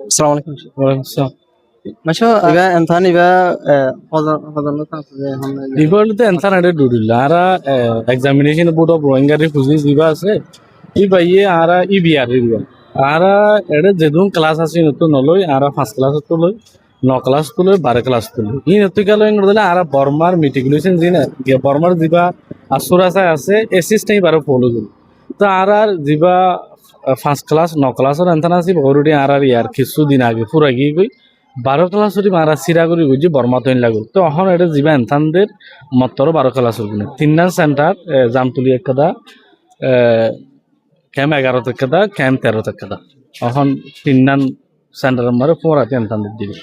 Assalamu alaikum. Masho iba entan iba hodan ta je hamne ইবারতে answer আরে ডুডিল আরা examination board of Rohingya refugees দিবা আছে ই বাইয়ে আরা ইবিআর দিবা আরা এডে যেদুন ক্লাস আছে নতো নলই আরা ফার্স্ট ক্লাস তো লই 9 ক্লাস তো লই 12 ক্লাস তো লই ই নতো গেল ইংরেজি আরা বর্মার মিটিকুলেশন জিনা বর্মার দিবা আসুরাসা আছে অ্যাসিস্ট্যান্ট বারো ফলো করি তো আর দিবা ফার্স্ট ক্লাস 9 ক্লাসের এনতান আছে অলরেডি আর ইয়ার কিছু দিন আগে পুরা গিয়ে গই 12 ক্লাস যদি মারা সিরা করি বুঝি বর্মা তৈন লাগল তো এখন এটা যাবা এনথানদের মতর 12 ক্লাস হল তিননান সেন্টার জামতুলি একদা ক্যাম্প 11 থেকে দা ক্যাম্প 13 থেকে দা এখন তিননান সেন্টার মারে পড়াতে এনথানদের দিবে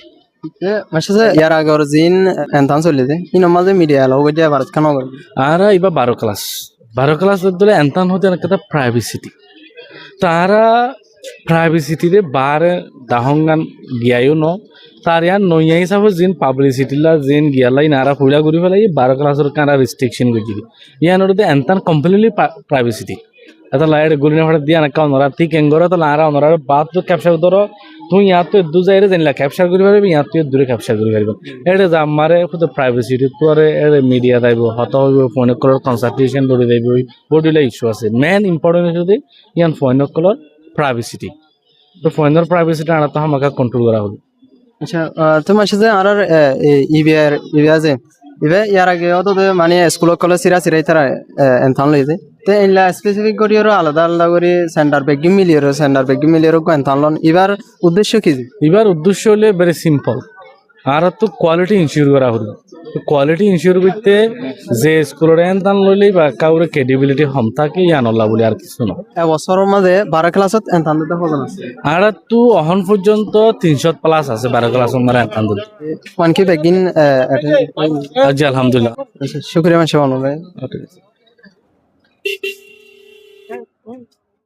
masho se yar agor jin entan solide ino maze media lo gojja barat kan ogor আর ইবা 12 ক্লাস ধরে এনথান হতে একটা প্রাইভেসিটি তারা প্রাইভেসিটিরে বারে দাহঙ্গান গিয়ায়ও ন তার ইয়ার নইয়া হিসাবে যেন পাবলিসিটিলা যেন গিয়ালাই নারা ফুলা ঘুরি ফেলাই 12 ক্লাসের কারা রেস্ট্রিকশন গজি ইয়ান ওরতে এনতান কমপ্লিটলি প্রাইভেসিটি এটা লাইট গুলি না ফাটা দিয়া না কাউ নরা ঠিক এঙ্গরা তো লারা নরা বাদ তো ক্যাপচার ধরো তুই ইয়া তো দু যাইরে জানলা ক্যাপচার করি পারবি ইয়া তো দূরে ক্যাপচার করি পারবি এটা যা মারে তো প্রাইভেসিটি তো আরে মিডিয়া দাইব হত হইব ফোন কলার কনসালটেশন দড়ি দাইব বডিলা ইস্যু আছে মেন ইম্পর্টেন্ট যদি ইয়ান ফোন কলার প্রাইভেসিটি তো ফোনের প্রাইভেসিটি আনা তো আমাকে কন্ট্রোল করা হবে acha to masho se arar ibr je ibe yar age oto de mane school college sira sira tara entan loide te inla specific gori oro alada alada gori center begim miliero ko entan lon ibar uddeshyo ki এবার উদ্দেশ্য হলে very simple আর তো quality ensure করা হলো quality ensure করতে যে স্কুলের এনতান লইলেই বা কাউরে ক্রেডিবিলিটি হম থাকে ইয়ানল্লা বলে আর কিছু না এবছৰৰ মাঝে 12 ক্লাসত এনতান দিতে হজন আছে আর তো অহন পর্যন্ত 300 প্লাস আছে 12 ক্লাস আমার এনতান দিল কোনকি বেগিন জি আলহামদুলিল্লাহ শুকরিয়া মাসে অনুবে